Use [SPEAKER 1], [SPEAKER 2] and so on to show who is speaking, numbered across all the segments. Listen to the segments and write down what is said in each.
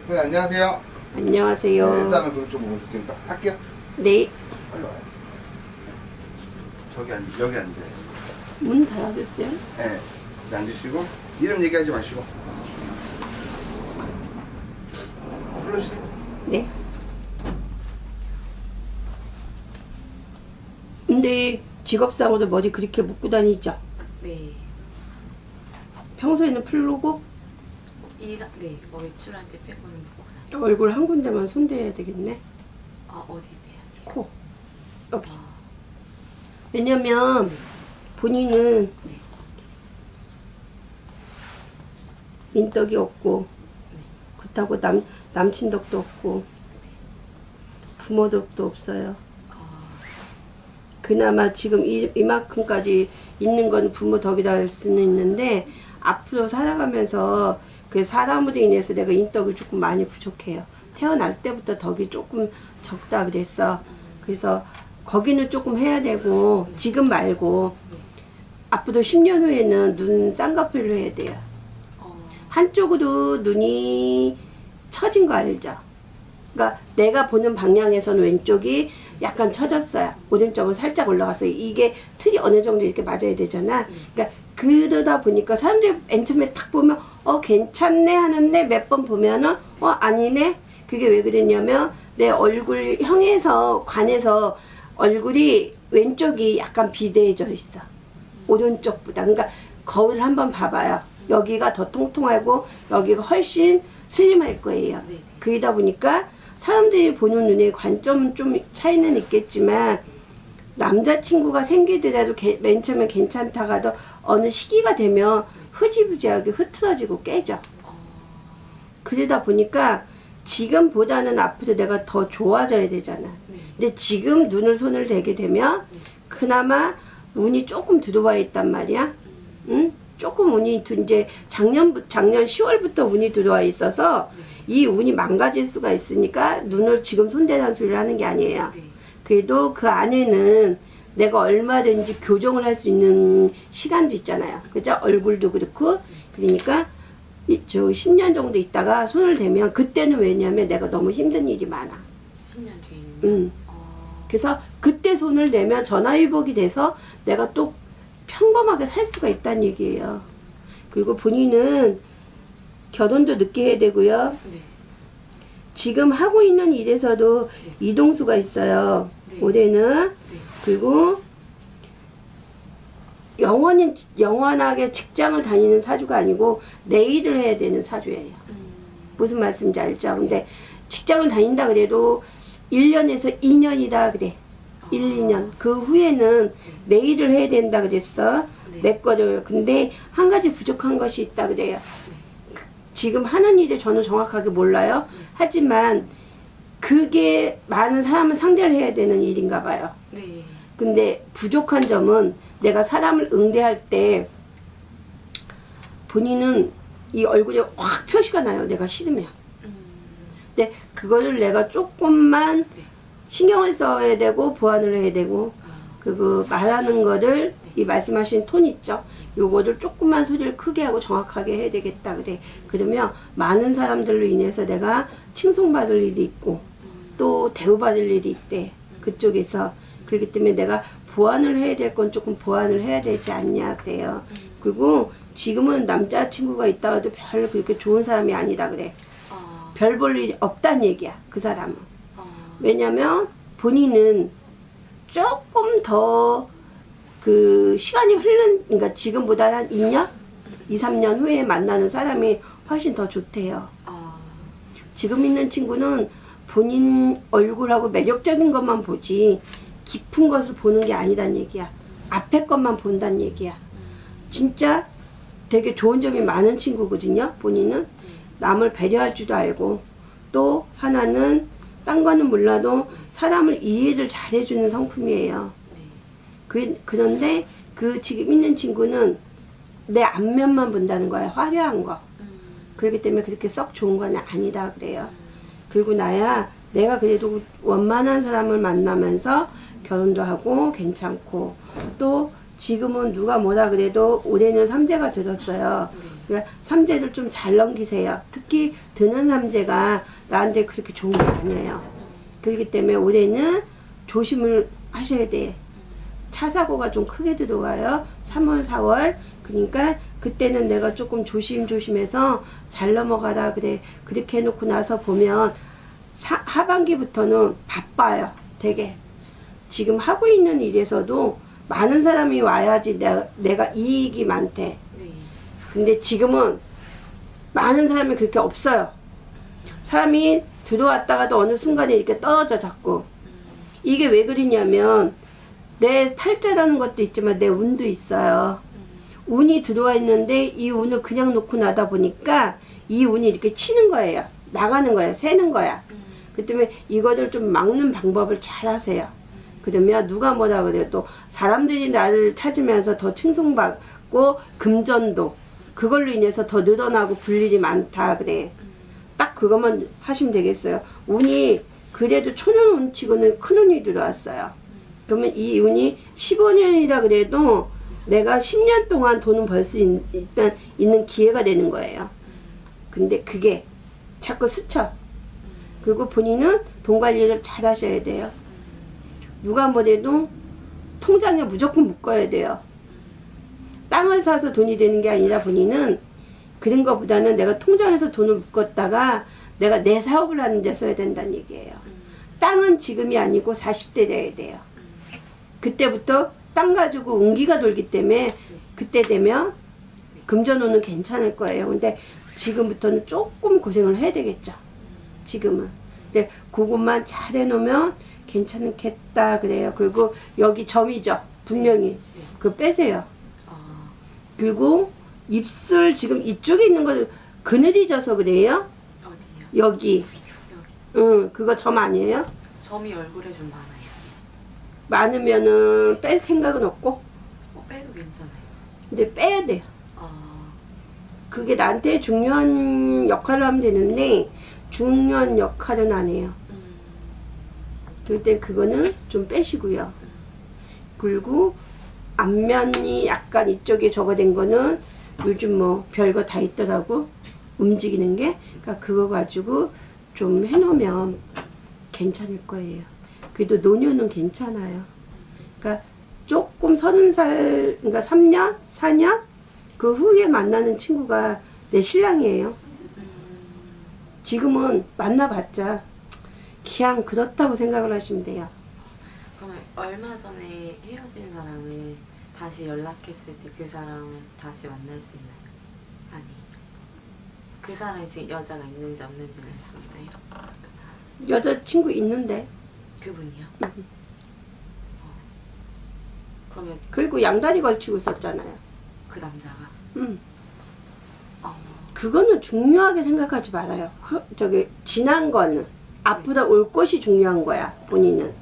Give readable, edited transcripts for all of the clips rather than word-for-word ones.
[SPEAKER 1] 네, 안녕하세요.
[SPEAKER 2] 안녕하세요.
[SPEAKER 1] 네, 일단은 그거 좀 보실 테니까 할게요.
[SPEAKER 2] 네.
[SPEAKER 1] 빨리 와요. 여기 앉아요.
[SPEAKER 2] 문 닫아주세요.
[SPEAKER 1] 네, 여기 앉으시고 이름 얘기하지 마시고 불러주세요.
[SPEAKER 2] 네. 근데 직업상으로 머리 그렇게 묶고 다니죠?
[SPEAKER 3] 네.
[SPEAKER 2] 평소에는 풀르고
[SPEAKER 3] 네. 외출할 때 빼고는 묶고 다녀요.
[SPEAKER 2] 얼굴 한 군데만 손대야 되겠네.
[SPEAKER 3] 아, 어디 돼야 돼요?
[SPEAKER 2] 코. 여기.
[SPEAKER 3] 아,
[SPEAKER 2] 왜냐면 본인은
[SPEAKER 3] 네.
[SPEAKER 2] 인덕이 없고
[SPEAKER 3] 네.
[SPEAKER 2] 그렇다고 남친 덕도 없고 부모 덕도 없어요.
[SPEAKER 3] 아,
[SPEAKER 2] 그나마 지금 이만큼까지 있는 건 부모 덕이다 할 수는 있는데 앞으로 살아가면서 그 사람으로 인해서 내가 인덕이 조금 많이 부족해요. 태어날 때부터 덕이 조금 적다 그랬어. 그래서 거기는 조금 해야 되고 지금 말고 앞으로 10년 후에는 눈 쌍꺼풀로 해야 돼요. 한쪽으로 눈이 처진 거 알죠? 그러니까 내가 보는 방향에서는 왼쪽이 약간 처졌어요. 오른쪽은 살짝 올라갔어요. 이게 틀이 어느 정도 이렇게 맞아야 되잖아. 그러니까 그러다 보니까 사람들이 맨 처음에 딱 보면 괜찮네 하는데 몇 번 보면은 아니네. 그게 왜 그랬냐면 내 얼굴형에서 관해서 얼굴이 왼쪽이 약간 비대해져 있어. 오른쪽보다. 그러니까 거울 한번 봐봐요. 여기가 더 통통하고 여기가 훨씬 슬림할 거예요.
[SPEAKER 3] 네.
[SPEAKER 2] 그러다 보니까 사람들이 보는 눈의 관점은 좀 차이는 있겠지만 남자친구가 생기더라도 맨 처음에 괜찮다가도 어느 시기가 되면 흐지부지하게 흐트러지고 깨져. 그러다 보니까 지금보다는 앞으로 내가 더 좋아져야 되잖아. 근데 지금 손을 대게 되면 그나마 운이 조금 들어와 있단 말이야. 응? 조금 운이 이제 작년 10월부터 운이 들어와 있어서 이 운이 망가질 수가 있으니까 눈을 지금 손대라는 소리를 하는 게 아니에요. 그래도 그 안에는 내가 얼마든지 교정을 할 수 있는 시간도 있잖아요. 그죠? 얼굴도 그렇고. 그러니까 저 10년 정도 있다가 손을 대면 그때는 왜냐면 내가 너무 힘든 일이 많아.
[SPEAKER 3] 10년 뒤에는?
[SPEAKER 2] 그래서 그때 손을 대면 전화위복이 돼서 내가 또 평범하게 살 수가 있다는 얘기예요. 그리고 본인은 결혼도 늦게 해야 되고요.
[SPEAKER 3] 네.
[SPEAKER 2] 지금 하고 있는 일에서도 이동수가 있어요.
[SPEAKER 3] 네.
[SPEAKER 2] 올해는.
[SPEAKER 3] 네.
[SPEAKER 2] 그리고 영원하게 직장을 다니는 사주가 아니고 내 일을 해야 되는 사주예요. 무슨 말씀인지 알죠? 근데 직장을 다닌다 그래도 1년에서 2년이다 그래. 1, 2년. 그 후에는 내 일을 해야 된다 그랬어. 내 거를. 근데 한 가지 부족한 것이 있다 그래요. 지금 하는 일을 저는 정확하게 몰라요. 하지만 그게 많은 사람을 상대를 해야 되는 일인가 봐요.
[SPEAKER 3] 네.
[SPEAKER 2] 근데 부족한 점은 내가 사람을 응대할 때 본인은 이 얼굴에 확 표시가 나요. 내가 싫으면. 근데 그거를 내가 조금만 신경을 써야 되고 보완을 해야 되고 그리고 말하는 거를 이 말씀하신 톤 있죠. 요거를 조금만 소리를 크게 하고 정확하게 해야 되겠다 그래. 그러면 많은 사람들로 인해서 내가 칭송받을 일이 있고 또 대우받을 일이 있대. 그쪽에서. 그렇기 때문에 내가 보완을 해야 될 건 조금 보완을 해야 되지 않냐 그래요. 그리고 지금은 남자친구가 있다가도 별 그렇게 좋은 사람이 아니다 그래. 별 볼 일이 없다는 얘기야. 그 사람은. 왜냐면 본인은 조금 더 그 시간이 그러니까 지금보다 한 2년? 2, 3년 후에 만나는 사람이 훨씬 더 좋대요. 지금 있는 친구는 본인 얼굴하고 매력적인 것만 보지 깊은 것을 보는 게 아니란 얘기야. 앞에 것만 본다는 얘기야. 진짜 되게 좋은 점이 많은 친구거든요. 본인은 남을 배려할 줄도 알고 또 하나는 딴 거는 몰라도 사람을 이해를 잘 해주는 성품이에요. 그런데 그 지금 있는 친구는 내 앞면만 본다는 거야. 화려한 거. 그렇기 때문에 그렇게 썩 좋은 건 아니다 그래요. 그리고 나야 내가 그래도 원만한 사람을 만나면서 결혼도 하고 괜찮고 또 지금은 누가 뭐라 그래도 올해는 삼재가 들었어요. 그러니까 삼재를 좀 잘 넘기세요. 특히 드는 삼재가 나한테 그렇게 좋은 게 아니에요. 그렇기 때문에 올해는 조심을 하셔야 돼. 차 사고가 좀 크게 들어와요. 3월, 4월. 그러니까 그때는 내가 조금 조심조심해서 잘 넘어가라 그래. 그렇게 해놓고 나서 보면 하반기부터는 바빠요. 되게. 지금 하고 있는 일에서도 많은 사람이 와야지 내가 이익이 많대.
[SPEAKER 3] 네.
[SPEAKER 2] 근데 지금은 많은 사람이 그렇게 없어요. 사람이 들어왔다가도 어느 순간에 이렇게 떨어져 자꾸. 이게 왜 그러냐면 내 팔자라는 것도 있지만 내 운도 있어요. 운이 들어와 있는데 이 운을 그냥 놓고 나다 보니까 이 운이 이렇게 치는 거예요. 나가는 거야. 새는 거야. 그 때문에 이거를 좀 막는 방법을 잘 하세요. 그러면 누가 뭐라 그래요. 또 사람들이 나를 찾으면서 더 칭송받고 금전도 그걸로 인해서 더 늘어나고 불일이 많다 그래. 딱 그것만 하시면 되겠어요. 운이 그래도 초년 운치고는 큰 운이 들어왔어요. 그러면 이 운이 15년이라 그래도 내가 10년 동안 돈은 벌 수 일단 있는 기회가 되는 거예요. 근데 그게 자꾸 스쳐. 그리고 본인은 돈 관리를 잘 하셔야 돼요. 누가 뭐래도 통장에 무조건 묶어야 돼요. 땅을 사서 돈이 되는 게 아니라 본인은 그런 것보다는 내가 통장에서 돈을 묶었다가 내가 내 사업을 하는 데 써야 된다는 얘기예요. 땅은 지금이 아니고 40대 돼야 돼요. 그때부터 땅 가지고 운기가 돌기 때문에 그때 되면 금전운은 괜찮을 거예요. 근데 지금부터는 조금 고생을 해야 되겠죠. 지금은. 근데 그것만 잘 해놓으면 괜찮겠다 그래요. 그리고 여기 점이죠. 분명히. 그거 빼세요. 그리고 입술 지금 이쪽에 있는 거 그늘이 져서 그래요.
[SPEAKER 3] 어디요?
[SPEAKER 2] 여기. 응, 그거 점 아니에요?
[SPEAKER 3] 점이 얼굴에 좀 많아요.
[SPEAKER 2] 많으면은 뺄 생각은 없고.
[SPEAKER 3] 빼도 괜찮아요.
[SPEAKER 2] 근데 빼야 돼요. 그게 나한테 중요한 역할을 하면 되는데 중요한 역할은 안 해요. 그때 그거는 좀 빼시고요. 그리고 앞면이 약간 이쪽에 저거 된 거는 요즘 뭐 별거 다 있더라고. 움직이는 게. 그러니까 그거 가지고 좀 해놓으면 괜찮을 거예요. 그래도 노년은 괜찮아요. 그러니까 조금 30살, 그러니까 3년, 4년 그 후에 만나는 친구가 내 신랑이에요. 지금은 만나봤자 그냥 그렇다고 생각을 하시면 돼요.
[SPEAKER 3] 그러면 얼마 전에 헤어진 사람을 다시 연락했을 때 그 사람을 다시 만날 수 있나요? 아니. 그 사람이 지금 여자가 있는지 없는지는 알 수 없나요?
[SPEAKER 2] 여자친구 있는데.
[SPEAKER 3] 그분이요? 그러면
[SPEAKER 2] 그리고 양다리 걸치고 있었잖아요.
[SPEAKER 3] 그 남자가?
[SPEAKER 2] 그거는 중요하게 생각하지 말아요. 저기 지난 거는 앞으로 올 것이 중요한 거야. 본인은.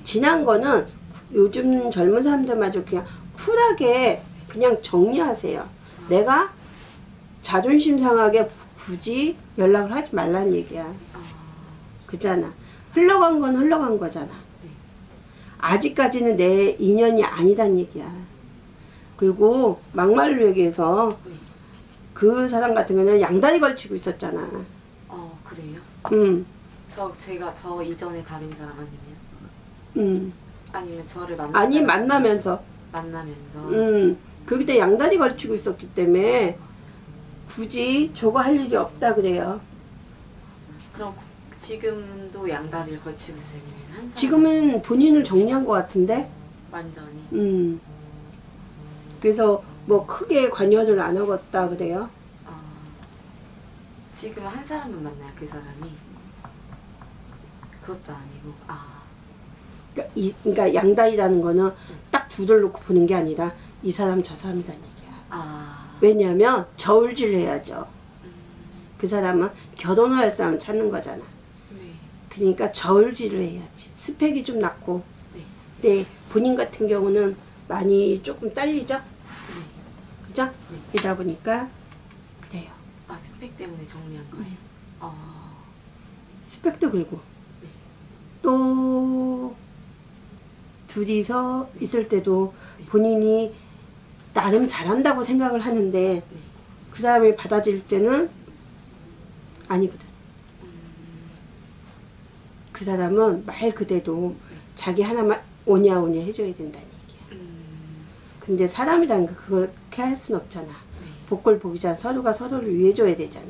[SPEAKER 2] 지난 거는 요즘 젊은 사람들마저 그냥 쿨하게 그냥 정리하세요. 내가 자존심 상하게 굳이 연락을 하지 말라는 얘기야. 그잖아. 흘러간 건 흘러간 거잖아. 아직까지는 내 인연이 아니란 얘기야. 그리고 막말로 얘기해서 그 사람 같은 경우는 양다리 걸치고 있었잖아.
[SPEAKER 3] 그래요? 제가 저 이전에 다른 사람 아니면? 아니면 저를
[SPEAKER 2] 아니 만나면서. 그때 양다리 걸치고 있었기 때문에 굳이 저거 할 일이 없다 그래요.
[SPEAKER 3] 그럼 지금도 양다리를 걸치고 있으면 한 사람?
[SPEAKER 2] 지금은 본인을 정리한 것 같은데.
[SPEAKER 3] 완전히.
[SPEAKER 2] 그래서 뭐 크게 관여를 안 하겠다 그래요.
[SPEAKER 3] 지금 한 사람만 만나요, 그 사람이? 그것도 아니고.
[SPEAKER 2] 그러니까 양다리라는 거는 딱 두 줄 놓고 보는 게 아니라 이 사람 저 사람이라는 얘기야. 왜냐하면 저울질을 해야죠. 그 사람은 결혼을 할 사람 찾는 거잖아. 그러니까 저울질을 해야지. 스펙이 좀 낮고. 근데 본인 같은 경우는 많이 조금 딸리죠? 그죠? 그러다 보니까 그래요.
[SPEAKER 3] 스펙 때문에 정리한 거예요?
[SPEAKER 2] 스펙도 그렇고. 또 둘이서 있을 때도 본인이 나름 잘한다고 생각을 하는데 그 사람이 받아들일 때는 아니거든. 그 사람은 말 그대로 자기 하나만 오냐오냐 해줘야 된다는 얘기야. 근데 사람이라는 거 그렇게 할 순 없잖아. 복골 보기 전 서로가 서로를 위해줘야 되잖아.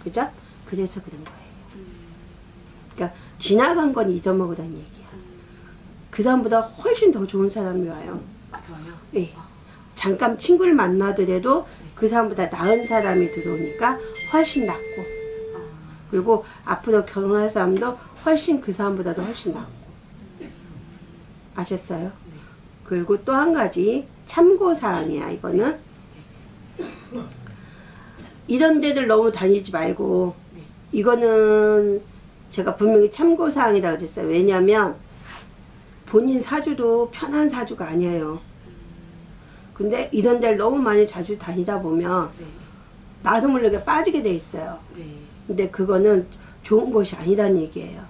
[SPEAKER 2] 그죠? 그래서 그런 거예요. 그러니까 지나간 건 잊어먹으라는 얘기야. 그 사람보다 훨씬 더 좋은 사람이 와요.
[SPEAKER 3] 아, 저요?
[SPEAKER 2] 예. 잠깐 친구를 만나더라도 그 사람보다 나은 사람이 들어오니까 훨씬 낫고, 그리고 앞으로 결혼할 사람도 훨씬 그 사람보다도 훨씬 낫고. 아셨어요? 그리고 또 한 가지 참고사항이야. 이거는 이런 데들 너무 다니지 말고, 이거는 제가 분명히 참고사항이라고 그랬어요. 왜냐면 본인 사주도 편한 사주가 아니에요. 근데 이런 데를 너무 많이 자주 다니다 보면 나도 모르게 빠지게 돼 있어요. 근데 그거는 좋은 것이 아니라는 얘기예요.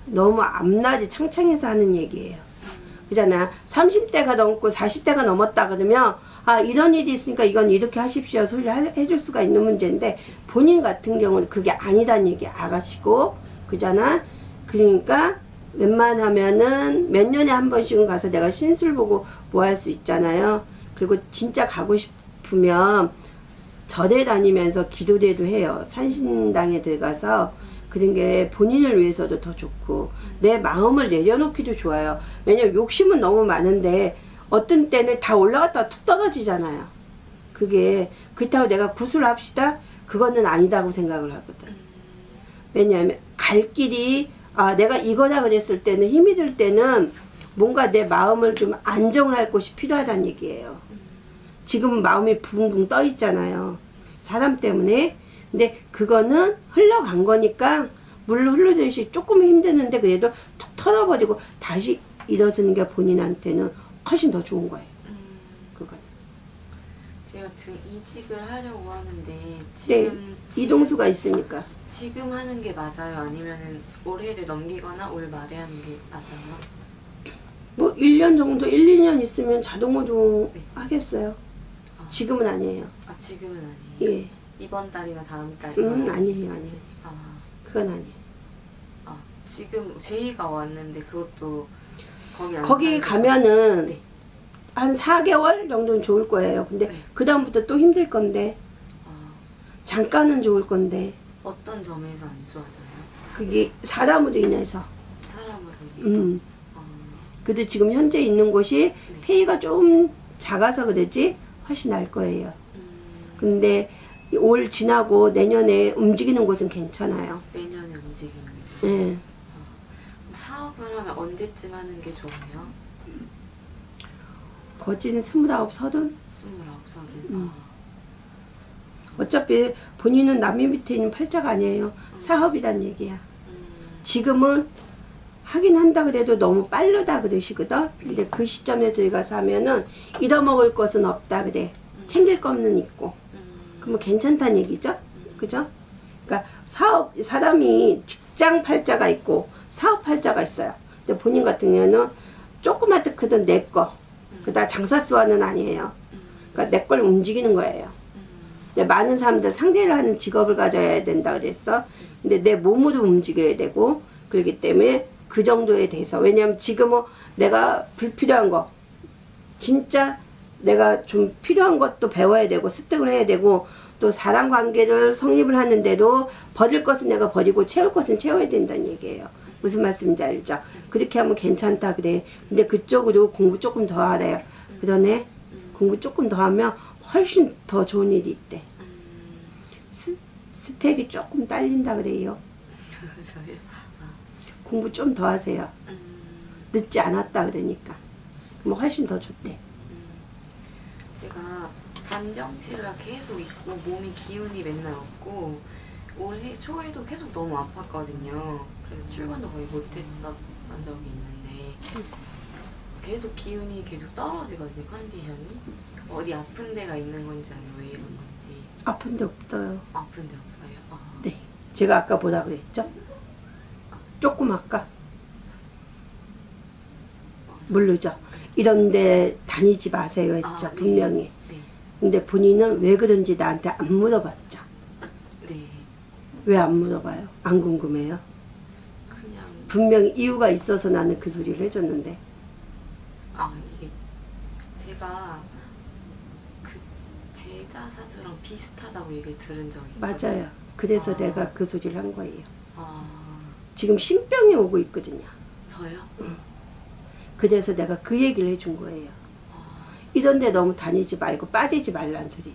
[SPEAKER 2] 너무 앞날이 창창해서 하는 얘기예요. 그잖아. 30대가 넘고 40대가 넘었다 그러면 아, 이런 일이 있으니까 이건 이렇게 하십시오 소리를 해줄 수가 있는 문제인데, 본인 같은 경우는 그게 아니다는 얘기 아가씨고, 그잖아. 그러니까 웬만하면은 몇 년에 한 번씩은 가서 내가 신술 보고 뭐 할 수 있잖아요. 그리고 진짜 가고 싶으면 절에 다니면서 기도대도 해요. 산신당에 들어가서. 그런 게 본인을 위해서도 더 좋고 내 마음을 내려놓기도 좋아요. 왜냐면 욕심은 너무 많은데 어떤 때는 다 올라갔다가 툭 떨어지잖아요. 그게 그렇다고 내가 구슬 합시다? 그거는 아니다고 생각을 하거든. 왜냐하면 갈 길이 아 내가 이거다 그랬을 때는 힘이 들 때는 뭔가 내 마음을 좀 안정을 할 곳이 필요하다는 얘기예요. 지금은 마음이 붕붕 떠 있잖아요. 사람 때문에. 근데 그거는 흘러간 거니까 물로 흘러들듯이 조금 힘드는데 그래도 툭 털어버리고 다시 일어서는 게 본인한테는 훨씬 더 좋은 거예요. 그건.
[SPEAKER 3] 제가 지금 이직을 하려고 하는데
[SPEAKER 2] 네,
[SPEAKER 3] 지금
[SPEAKER 2] 이동수가 있으니까.
[SPEAKER 3] 지금 하는 게 맞아요? 아니면은 올해를 넘기거나 올 말에 하는 게 맞아요?
[SPEAKER 2] 뭐 1년 정도, 1, 2년 있으면 자동으로
[SPEAKER 3] 네.
[SPEAKER 2] 하겠어요. 지금은 아니에요.
[SPEAKER 3] 아, 지금은 아니에요?
[SPEAKER 2] 예.
[SPEAKER 3] 이번 달이나 다음 달?
[SPEAKER 2] 아니에요.
[SPEAKER 3] 아,
[SPEAKER 2] 그건 아니에요.
[SPEAKER 3] 아, 지금 제의가 왔는데 그것도 거기 안
[SPEAKER 2] 거기
[SPEAKER 3] 가는
[SPEAKER 2] 가면은
[SPEAKER 3] 네.
[SPEAKER 2] 한 4개월 정도는 좋을 거예요. 근데
[SPEAKER 3] 네.
[SPEAKER 2] 그 다음부터 또 힘들 건데,
[SPEAKER 3] 아,
[SPEAKER 2] 잠깐은 좋을 건데,
[SPEAKER 3] 어떤 점에서 안 좋아져요?
[SPEAKER 2] 그게 사람으로 인해서.
[SPEAKER 3] 사람으로 인해서? 아,
[SPEAKER 2] 그래도 지금 현재 있는 곳이 페이가 좀 작아서 그러지 훨씬 나을 거예요. 근데 올 지나고 내년에 움직이는 곳은 괜찮아요.
[SPEAKER 3] 내년에 움직이는 게
[SPEAKER 2] 예.
[SPEAKER 3] 사업을 하면 언제쯤 하는 게 좋아요?
[SPEAKER 2] 거진 29, 30?
[SPEAKER 3] 29살은?
[SPEAKER 2] 어차피 본인은 남의 밑에 있는 팔자가 아니에요. 사업이란 얘기야. 지금은 하긴 한다 그래도 너무 빠르다 그러시거든. 근데 그 시점에 들어가서 하면은 잃어먹을 것은 없다 그래. 챙길 거는 있고. 그러면 괜찮다는 얘기죠. 그죠? 그러니까 사람이 직장 팔자가 있고 사업 팔자가 있어요. 근데 본인 같은 경우는 조그맣든 크든 내 거. 그다 장사수와는 아니에요. 그러니까 내 걸 움직이는 거예요. 근데 많은 사람들 상대를 하는 직업을 가져야 된다 그랬어. 근데 내 몸으로 움직여야 되고 그렇기 때문에 그 정도에 대해서. 왜냐면 지금은 내가 불필요한 거 진짜 내가 좀 필요한 것도 배워야 되고 습득을 해야 되고 또 사람 관계를 성립을 하는데도 버릴 것은 내가 버리고 채울 것은 채워야 된다는 얘기예요. 무슨 말씀인지 알죠? 그렇게 하면 괜찮다 그래. 근데 그쪽으로 공부 조금 더 하래요. 그러네. 공부 조금 더 하면 훨씬 더 좋은 일이 있대. 스펙이 조금 딸린다 그래요.
[SPEAKER 3] 저요?
[SPEAKER 2] 공부 좀 더 하세요. 늦지 않았다 그러니까. 그럼 훨씬 더 좋대.
[SPEAKER 3] 제가 잔병치레가 계속 있고 몸이 기운이 맨날 없고 올해 초에도 계속 너무 아팠거든요. 그래서 출근도 거의 못했었던 적이 있는데 계속 기운이 계속 떨어지거든요. 컨디션이. 어디 아픈 데가 있는 건지 아니면 왜 이런 건지.
[SPEAKER 2] 아픈 데 없어요.
[SPEAKER 3] 아픈 데 없어요? 아.
[SPEAKER 2] 네. 제가 아까 뭐라 그랬죠? 조금 아까? 모르죠. 이런 데 다니지 마세요 했죠.
[SPEAKER 3] 네.
[SPEAKER 2] 분명히.
[SPEAKER 3] 네.
[SPEAKER 2] 근데 본인은 왜 그런지 나한테 안 물어봤죠.
[SPEAKER 3] 네.
[SPEAKER 2] 왜 안 물어봐요? 안 궁금해요?
[SPEAKER 3] 그냥
[SPEAKER 2] 분명히 이유가 있어서 나는 그 소리를 해줬는데.
[SPEAKER 3] 이게 제가 그 제자 사주랑 비슷하다고 얘기를 들은 적이 있거든요.
[SPEAKER 2] 맞아요. 그래서
[SPEAKER 3] 아.
[SPEAKER 2] 내가 그 소리를 한 거예요.
[SPEAKER 3] 아,
[SPEAKER 2] 지금 신병이 오고 있거든요.
[SPEAKER 3] 저요?
[SPEAKER 2] 그래서 내가 그 얘기를 해준 거예요.
[SPEAKER 3] 아,
[SPEAKER 2] 이런 데 너무 다니지 말고 빠지지 말란 소리를.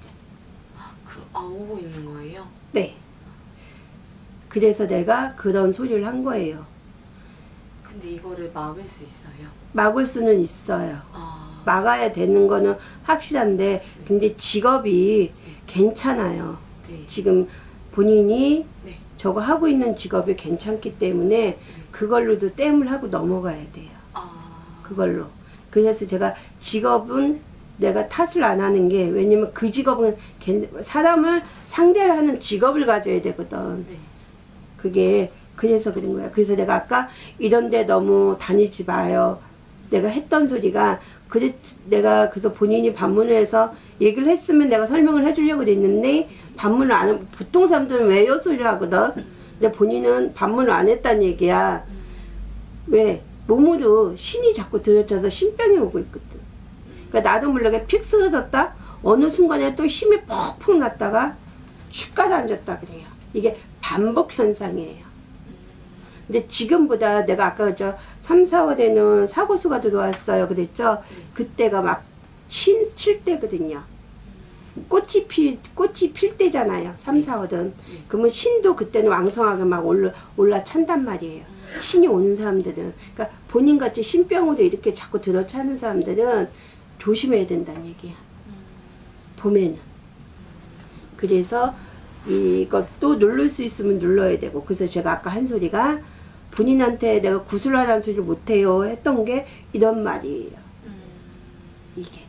[SPEAKER 3] 오고 있는 거예요?
[SPEAKER 2] 네. 그래서 내가 그런 소리를 한 거예요.
[SPEAKER 3] 근데 이거를 막을 수 있어요?
[SPEAKER 2] 막을 수는 있어요.
[SPEAKER 3] 아,
[SPEAKER 2] 막아야 되는 거는 확실한데, 근데 직업이 괜찮아요.
[SPEAKER 3] 네.
[SPEAKER 2] 지금 본인이
[SPEAKER 3] 네.
[SPEAKER 2] 저거 하고 있는 직업이 괜찮기 때문에 그걸로도 땜을 하고 넘어가야 돼요.
[SPEAKER 3] 아,
[SPEAKER 2] 그걸로. 그래서 제가 직업은 내가 탓을 안 하는 게, 왜냐면 그 직업은 사람을 상대를 하는 직업을 가져야 되거든.
[SPEAKER 3] 네.
[SPEAKER 2] 그게 그래서 그런 거야. 그래서 내가 아까 이런 데 너무 다니지 마요. 내가 했던 소리가, 내가 그래서 본인이 반문을 해서 얘기를 했으면 내가 설명을 해주려고 그랬는데, 반문을 안 하면, 보통 사람들은 왜요 소리를 하거든. 근데 본인은 반문을 안 했다는 얘기야. 왜? 몸으로 신이 자꾸 들여쳐서 신병이 오고 있거든. 그러니까 나도 모르게 픽 쓰러졌다? 어느 순간에 또 힘이 퍽퍽 났다가 축 가라앉았다 그래요. 이게 반복 현상이에요. 근데 지금보다 내가 아까 3, 4월에는 사고수가 들어왔어요. 그랬죠? 그때가 막 칠 때거든요. 꽃이 필 때잖아요. 3, 4월은. 그러면 신도 그때는 왕성하게 막 올라찬단 말이에요. 신이 오는 사람들은. 그러니까 본인같이 신병으로 이렇게 자꾸 들어차는 사람들은 조심해야 된다는 얘기야. 봄에는. 그래서 이것도 누를 수 있으면 눌러야 되고. 그래서 제가 아까 한 소리가 본인한테 내가 구슬하라는 소리를 못해요 했던 게 이런 말이에요. 이게.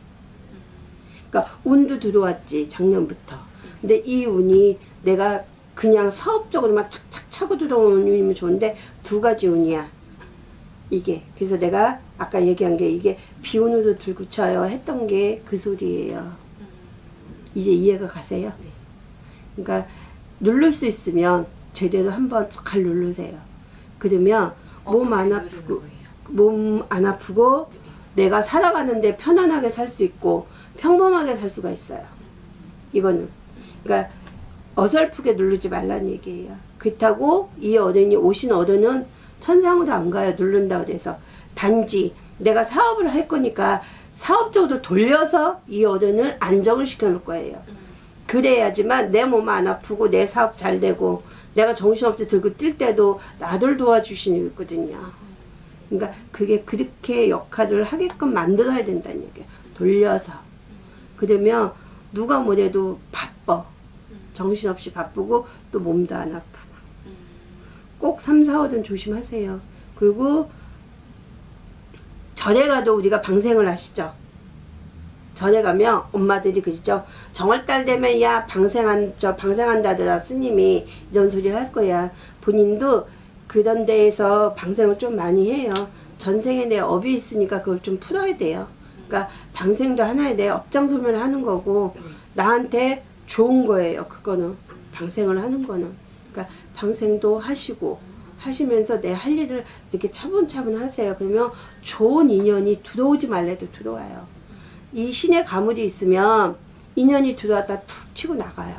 [SPEAKER 2] 그러니까 운도 들어왔지 작년부터. 근데 이 운이 내가 그냥 사업적으로 막 착착 차고 들어오는 운이면 좋은데 두 가지 운이야. 이게. 그래서 내가 아까 얘기한 게 이게 비운으로 들고 쳐요 했던 게 그 소리예요. 이제 이해가 가세요? 그러니까 누를 수 있으면 제대로 한번 잘 누르세요. 그러면 몸 안 아프고 내가 살아가는데 편안하게 살 수 있고 평범하게 살 수가 있어요. 이거는. 그러니까 어설프게 누르지 말라는 얘기예요. 그렇다고 이 어른이 오신 어른은 천상으로 안 가요. 누른다고 해서. 단지 내가 사업을 할 거니까 사업적으로 돌려서 이 어른을 안정을 시켜 놓을 거예요. 그래야지만 내 몸 안 아프고 내 사업 잘 되고 내가 정신없이 들고 뛸 때도 나를 도와주시거든요. 그러니까 그게 그렇게 역할을 하게끔 만들어야 된다는 얘기예요. 돌려서. 그러면 누가 뭐래도 바빠. 정신없이 바쁘고 또 몸도 안 아프고. 꼭 3, 4월은 조심하세요. 그리고 절에 가도 우리가 방생을 하시죠. 절에 가면 엄마들이 그러죠. 정월달 되면 야 방생한다더라 스님이 이런 소리를 할 거야. 본인도 그런 데에서 방생을 좀 많이 해요. 전생에 내 업이 있으니까 그걸 좀 풀어야 돼요. 그러니까 방생도 하나의 내 업장 소멸을 하는 거고 나한테 좋은 거예요. 그거는 방생을 하는 거는. 그러니까 방생도 하시면서 내 할 일을 이렇게 차분차분 하세요. 그러면 좋은 인연이 들어오지 말래도 들어와요. 이 신의 가물이 있으면 인연이 들어왔다 툭 치고 나가요.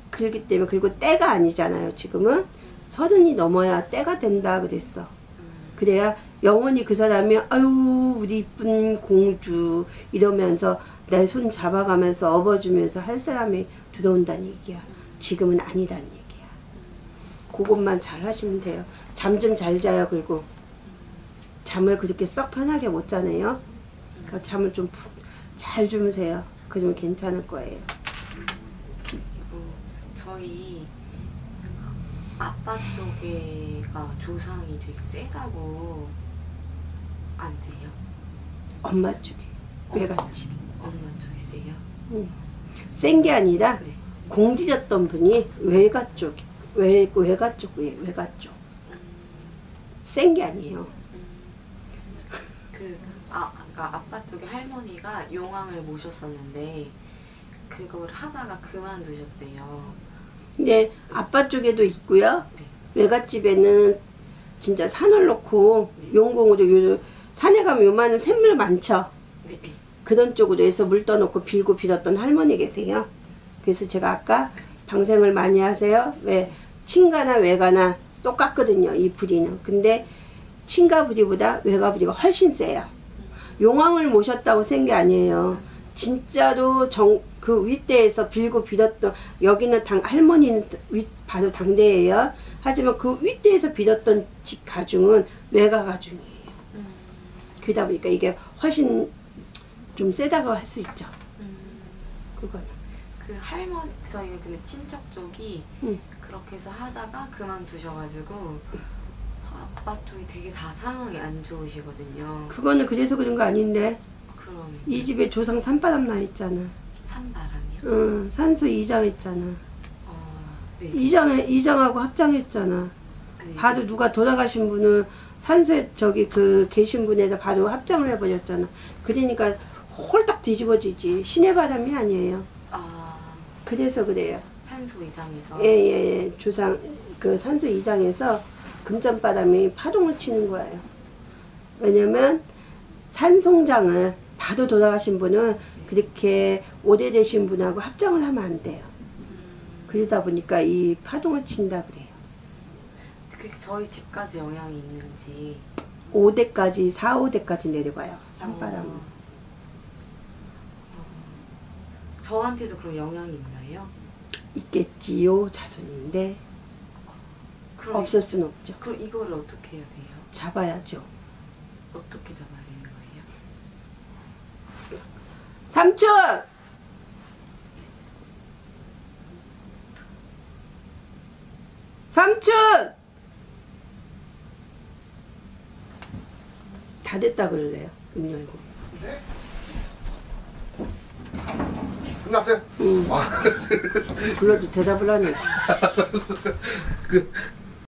[SPEAKER 2] 그렇기 때문에. 그리고 때가 아니잖아요. 지금은 30이 넘어야 때가 된다 그랬어. 그래야 영원히 그 사람이 아유 우리 이쁜 공주 이러면서 내 손 잡아가면서 업어주면서 할 사람이 들어온다는 얘기야. 지금은 아니다는 얘기야. 그것만 잘 하시면 돼요. 잠 좀 잘 자요. 그리고 잠을 그렇게 썩 편하게 못 자네요. 그러니까 잠을 좀 푹 잘 주무세요. 그러면 괜찮을 거예요.
[SPEAKER 3] 그리고 저희 아빠 쪽에가 조상이 되게 세다고 안 세요?
[SPEAKER 2] 엄마 쪽에. 외갓집.
[SPEAKER 3] 엄마 쪽이 세요?
[SPEAKER 2] 센 게 아니라
[SPEAKER 3] 네.
[SPEAKER 2] 공들였던 분이 외가 쪽. 외가 쪽이에요. 외가 쪽. 센 게 아니에요.
[SPEAKER 3] 아까 아빠 쪽에 할머니가 용왕을 모셨었는데 그걸 하다가 그만두셨대요.
[SPEAKER 2] 근데 아빠 쪽에도 있고요.
[SPEAKER 3] 네.
[SPEAKER 2] 외갓집에는 진짜 산을 놓고
[SPEAKER 3] 네.
[SPEAKER 2] 용공으로 산에 가면 요만한 샘물 많죠.
[SPEAKER 3] 네. 네.
[SPEAKER 2] 그런 쪽으로 해서 물 떠놓고 빌고 빌었던 할머니 계세요. 그래서 제가 아까 방생을 많이 하세요. 왜 친가나 외가나 똑같거든요. 이 부리는. 근데 친가 부리보다 외가 부리가 훨씬 세요. 용왕을 모셨다고 센 게 아니에요. 진짜로 그 윗대에서 빌고 빌었던, 여기는 할머니는 바로 당대예요. 하지만 그 윗대에서 빌었던 집 가중은 외가 가중이에요. 그러다 보니까 이게 훨씬 좀 세다고 할 수 있죠. 그거는.
[SPEAKER 3] 그 할머니 저희가 근데 친척 쪽이
[SPEAKER 2] 응.
[SPEAKER 3] 그렇게 해서 하다가 그만두셔가지고 아빠 쪽이 되게 다 상황이 안 좋으시거든요.
[SPEAKER 2] 그거는 그래서 그런 거 아닌데.
[SPEAKER 3] 그러면
[SPEAKER 2] 이 집에 조상 산바람 나 있잖아.
[SPEAKER 3] 산바람이요?
[SPEAKER 2] 응, 산소 이장 했잖아.
[SPEAKER 3] 네.
[SPEAKER 2] 이장하고 합장했잖아.
[SPEAKER 3] 네.
[SPEAKER 2] 바로 누가 돌아가신 분은 산소에 저기 그 계신 분에다 바로 합장을 해버렸잖아. 그러니까 홀딱 뒤집어지지. 신의 바람이 아니에요. 그래서 그래요.
[SPEAKER 3] 산소 이상에서.
[SPEAKER 2] 예. 조상 그 산소 이장에서 금전바람이 파동을 치는 거예요. 왜냐면 산송장을 바로 돌아가신 분은 그렇게 오래되신 분하고 합장을 하면 안 돼요. 그러다 보니까 이 파동을 친다 그래요.
[SPEAKER 3] 그게 저희 집까지 영향이 있는지.
[SPEAKER 2] 5대까지 4, 5대까지 내려가요. 산바람은.
[SPEAKER 3] 저한테도 그럼 영향이 있나요?
[SPEAKER 2] 있겠지요. 자손인데
[SPEAKER 3] 그럼
[SPEAKER 2] 없을 순 없죠.
[SPEAKER 3] 그럼 이거를 어떻게 해야 돼요?
[SPEAKER 2] 잡아야죠.
[SPEAKER 3] 어떻게 잡아야 되는 거예요?
[SPEAKER 2] 삼촌! 삼촌! 다 됐다 그럴래요. 문 열고.
[SPEAKER 1] 네? 끝났어요?
[SPEAKER 2] 응.
[SPEAKER 1] 아,
[SPEAKER 2] 불러도 대답을 하네.
[SPEAKER 1] 그